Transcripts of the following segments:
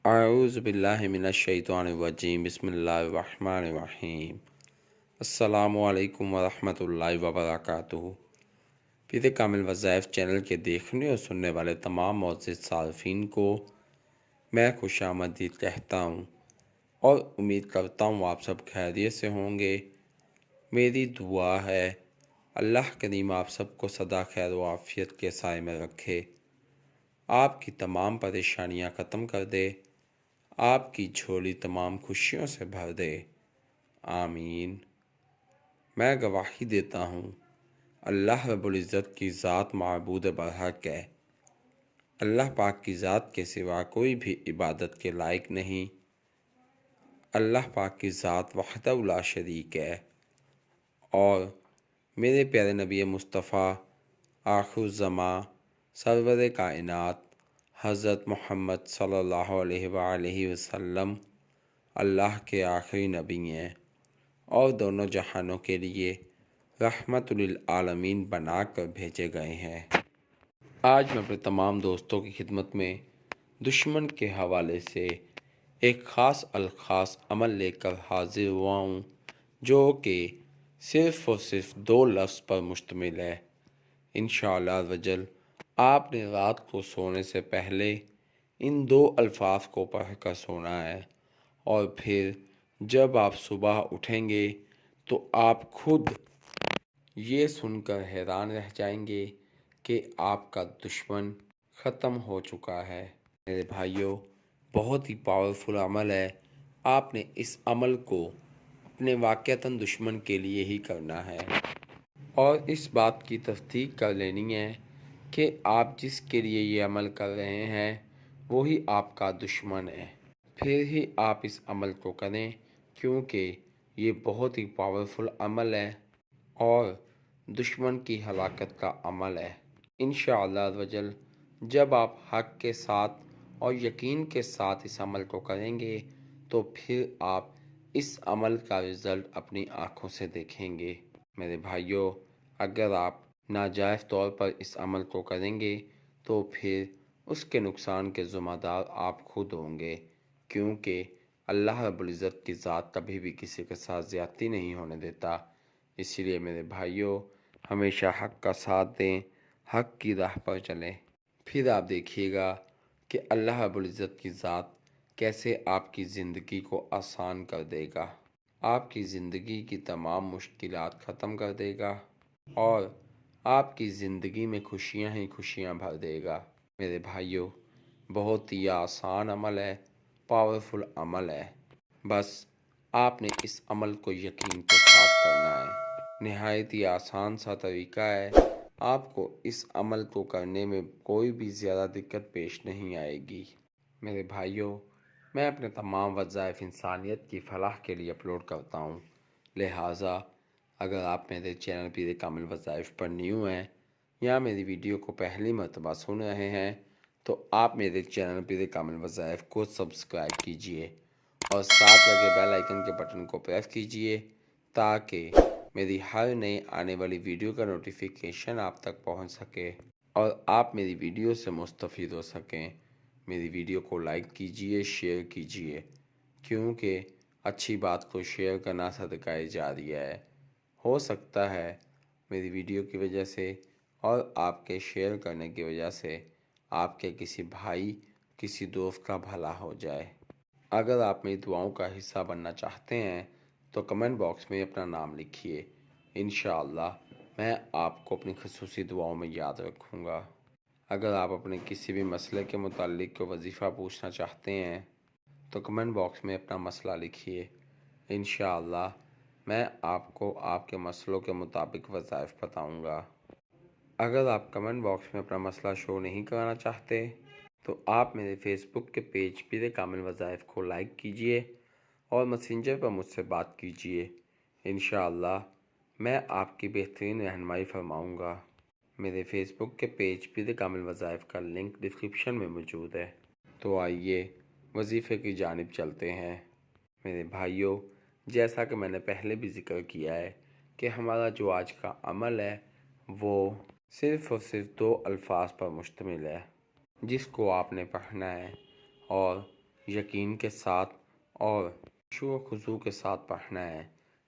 اعوذ باللہ من الشیطان الرجیم بسم اللہ الرحمن الرحیم۔ السلام علیکم ورحمۃ اللہ وبرکاتہ۔ پیر کامل وظائف چینل کے دیکھنے اور سننے والے تمام معزز صارفین کو میں خوش آمدید کہتا ہوں اور امید کرتا ہوں آپ سب خیریت سے ہوں گے۔ میری دعا ہے اللہ کریم آپ سب کو سدا خیر و عافیت کے سائے میں رکھے، آپ کی تمام پریشانیاں ختم کر دے، آپ کی جھولی تمام خوشیوں سے بھر دے، آمین۔ میں گواہی دیتا ہوں اللہ رب العزت کی ذات معبود برحق ہے، اللہ پاک کی ذات کے سوا کوئی بھی عبادت کے لائق نہیں۔ اللہ پاک کی ذات وحدہ لا شریک ہے اور میرے پیارے نبی مصطفیٰ آخر الزماں سرور کائنات حضرت محمد صلی اللہ علیہ وآلہ وسلم اللہ کے آخری نبی ہیں اور دونوں جہانوں کے لیے رحمت للعالمین بنا کر بھیجے گئے ہیں۔ آج میں اپنے تمام دوستوں کی خدمت میں دشمن کے حوالے سے ایک خاص الخاص عمل لے کر حاضر ہوا ہوں، جو کہ صرف اور صرف 2 لفظ پر مشتمل ہے۔ انشاءاللہ عزوجل آپ نے رات کو سونے سے پہلے ان 2 الفاظ کو پڑھ کر سونا ہے، اور پھر جب آپ صبح اٹھیں گے تو آپ خود یہ سن کر حیران رہ جائیں گے کہ آپ کا دشمن ختم ہو چکا ہے۔ میرے بھائیوں، بہت ہی پاورفل عمل ہے، آپ نے اس عمل کو اپنے واقعتاً دشمن کے لیے ہی کرنا ہے اور اس بات کی تصدیق کر لینی ہے کہ آپ جس کے لیے یہ عمل کر رہے ہیں وہی آپ کا دشمن ہے، پھر ہی آپ اس عمل کو کریں، کیونکہ یہ بہت ہی پاورفل عمل ہے اور دشمن کی ہلاکت کا عمل ہے۔ انشاءاللہ عزوجل جب آپ حق کے ساتھ اور یقین کے ساتھ اس عمل کو کریں گے تو پھر آپ اس عمل کا رزلٹ اپنی آنکھوں سے دیکھیں گے۔ میرے بھائیوں، اگر آپ ناجائز طور پر اس عمل کو کریں گے تو پھر اس کے نقصان کے ذمہ دار آپ خود ہوں گے، کیونکہ اللہ رب العزت کی ذات کبھی بھی کسی کے ساتھ زیادتی نہیں ہونے دیتا۔ اسی لیے میرے بھائیوں، ہمیشہ حق کا ساتھ دیں، حق کی راہ پر چلیں، پھر آپ دیکھیے گا کہ اللہ رب العزت کی ذات کیسے آپ کی زندگی کو آسان کر دے گا، آپ کی زندگی کی تمام مشکلات ختم کر دے گا اور آپ کی زندگی میں خوشیاں ہی خوشیاں بھر دے گا۔ میرے بھائیوں، بہت ہی آسان عمل ہے، پاورفل عمل ہے، بس آپ نے اس عمل کو یقین کے ساتھ کرنا ہے۔ نہایت ہی آسان سا طریقہ ہے، آپ کو اس عمل کو کرنے میں کوئی بھی زیادہ دقت پیش نہیں آئے گی۔ میرے بھائیوں، میں اپنے تمام وظائف انسانیت کی فلاح کے لیے اپلوڈ کرتا ہوں، لہٰذا اگر آپ میرے چینل پیر کامل وظائف پر نیو ہیں یا میری ویڈیو کو پہلی مرتبہ سن رہے ہیں تو آپ میرے چینل پیر کامل وظائف کو سبسکرائب کیجئے اور ساتھ لگے بیل آئیکن کے بٹن کو پریس کیجئے تاکہ میری ہر نئی آنے والی ویڈیو کا نوٹیفیکیشن آپ تک پہنچ سکے اور آپ میری ویڈیو سے مستفید ہو سکیں۔ میری ویڈیو کو لائک کیجئے، شیئر کیجئے، کیونکہ اچھی بات کو شیئر کرنا صدقہ جاریہ ہے۔ ہو سکتا ہے میری ویڈیو کی وجہ سے اور آپ کے شیئر کرنے کی وجہ سے آپ کے کسی بھائی، کسی دوست کا بھلا ہو جائے۔ اگر آپ میری دعاؤں کا حصہ بننا چاہتے ہیں تو کمنٹ باکس میں اپنا نام لکھیے، انشاءاللہ میں آپ کو اپنی خصوصی دعاؤں میں یاد رکھوں گا۔ اگر آپ اپنے کسی بھی مسئلے کے متعلق کوئی وظیفہ پوچھنا چاہتے ہیں تو کمنٹ باکس میں اپنا مسئلہ لکھیے، انشاءاللہ میں آپ کو آپ کے مسئلوں کے مطابق وظائف بتاؤں گا۔ اگر آپ کمنٹ باکس میں اپنا مسئلہ شو نہیں کرانا چاہتے تو آپ میرے فیس بک کے پیج پیر کامل وظائف کو لائک کیجئے اور میسنجر پر مجھ سے بات کیجئے، انشاءاللہ میں آپ کی بہترین رہنمائی فرماؤں گا۔ میرے فیس بک کے پیج پیر کامل وظائف کا لنک ڈسکرپشن میں موجود ہے، تو آئیے وظیفے کی جانب چلتے ہیں۔ میرے بھائیوں، جیسا کہ میں نے پہلے بھی ذکر کیا ہے کہ ہمارا جو آج کا عمل ہے وہ صرف اور صرف 2 الفاظ پر مشتمل ہے، جس کو آپ نے پڑھنا ہے اور یقین کے ساتھ اور خشوع و خضوع کے ساتھ پڑھنا ہے۔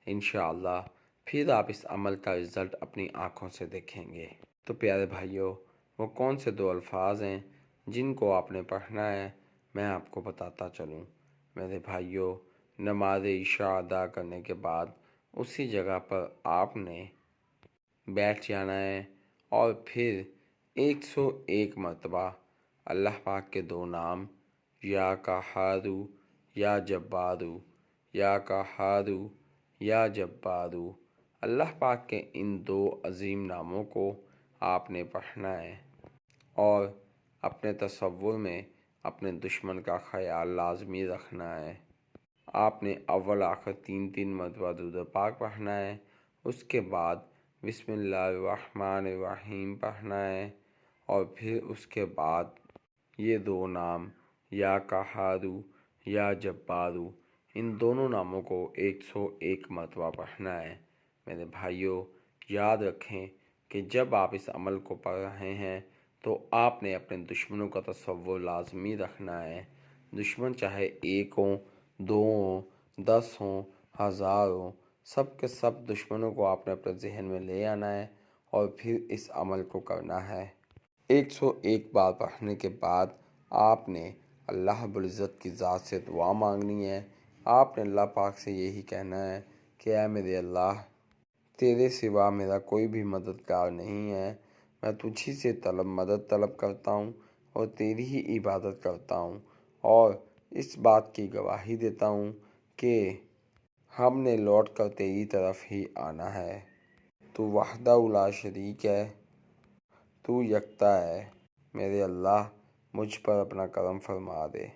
انشاءاللہ پھر آپ اس عمل کا رزلٹ اپنی آنکھوں سے دیکھیں گے۔ تو پیارے بھائیوں، وہ کون سے 2 الفاظ ہیں جن کو آپ نے پڑھنا ہے، میں آپ کو بتاتا چلوں۔ میرے بھائیوں، نماز عشاء ادا کرنے کے بعد اسی جگہ پر آپ نے بیٹھ جانا ہے اور پھر 101 مرتبہ اللہ پاک کے 2 نام یا قہارو یا جبارو، یا قہارو یا جبارو، اللہ پاک کے ان 2 عظیم ناموں کو آپ نے پڑھنا ہے اور اپنے تصور میں اپنے دشمن کا خیال لازمی رکھنا ہے۔ آپ نے اول آخر 3 مرتبہ درود پاک پڑھنا ہے، اس کے بعد بسم اللہ الرحمن الرحیم پڑھنا ہے اور پھر اس کے بعد یہ 2 نام یا قہارو یا جبارو، ان دونوں ناموں کو 101 مرتبہ پڑھنا ہے۔ میرے بھائیوں، یاد رکھیں کہ جب آپ اس عمل کو پڑھ رہے ہیں تو آپ نے اپنے دشمنوں کا تصور لازمی رکھنا ہے۔ دشمن چاہے 1 ہوں، 2 ہوں، 10 ہوں، 1000 ہوں، سب کے سب دشمنوں کو آپ نے اپنے ذہن میں لے آنا ہے اور پھر اس عمل کو کرنا ہے۔ 101 بار پڑھنے کے بعد آپ نے اللہ رب العزت کی ذات سے دعا مانگنی ہے۔ آپ نے اللہ پاک سے یہی کہنا ہے کہ اے میرے اللہ، تیرے سوا میرا کوئی بھی مددگار نہیں ہے، میں تجھی سے مدد طلب کرتا ہوں اور تیری ہی عبادت کرتا ہوں، اور اس بات کی گواہی دیتا ہوں کہ ہم نے لوٹ کر تیری طرف ہی آنا ہے۔ تو وحدہ لا شریک ہے، تو یکتا ہے، میرے اللہ مجھ پر اپنا کرم فرما دے۔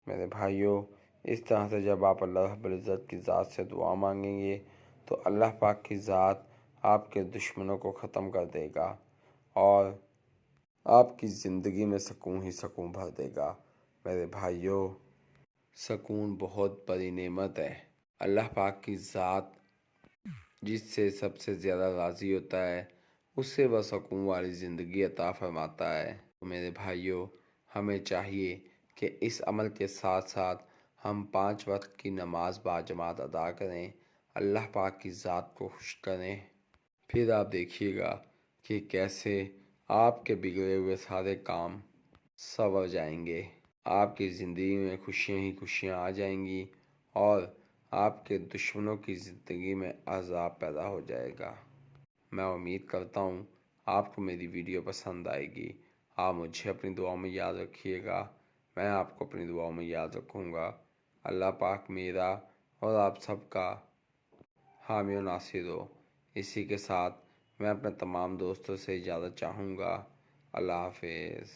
میرے بھائیوں، اس طرح سے جب آپ اللہ رب العزت کی ذات سے دعا مانگیں گے تو اللہ پاک کی ذات آپ کے دشمنوں کو ختم کر دے گا اور آپ کی زندگی میں سکون ہی سکون بھر دے گا۔ میرے بھائیوں، سکون بہت بڑی نعمت ہے۔ اللہ پاک کی ذات جس سے سب سے زیادہ راضی ہوتا ہے، اس سے وہ سکون والی زندگی عطا فرماتا ہے۔ میرے بھائیوں، ہمیں چاہیے کہ اس عمل کے ساتھ ساتھ ہم 5 وقت کی نماز باجماعت ادا کریں، اللہ پاک کی ذات کو خوش کریں۔ پھر آپ دیکھیے گا کہ کیسے آپ کے بگڑے ہوئے سارے کام سنور جائیں گے، آپ کی زندگی میں خوشیاں ہی خوشیاں آ جائیں گی اور آپ کے دشمنوں کی زندگی میں عذاب پیدا ہو جائے گا۔ میں امید کرتا ہوں آپ کو میری ویڈیو پسند آئے گی۔ آپ مجھے اپنی دعاؤں میں یاد رکھیے گا، میں آپ کو اپنی دعاؤں میں یاد رکھوں گا۔ اللہ پاک میرا اور آپ سب کا حامی و ناصر ہو۔ اسی کے ساتھ میں اپنے تمام دوستوں سے اجازت چاہوں گا۔ اللہ حافظ۔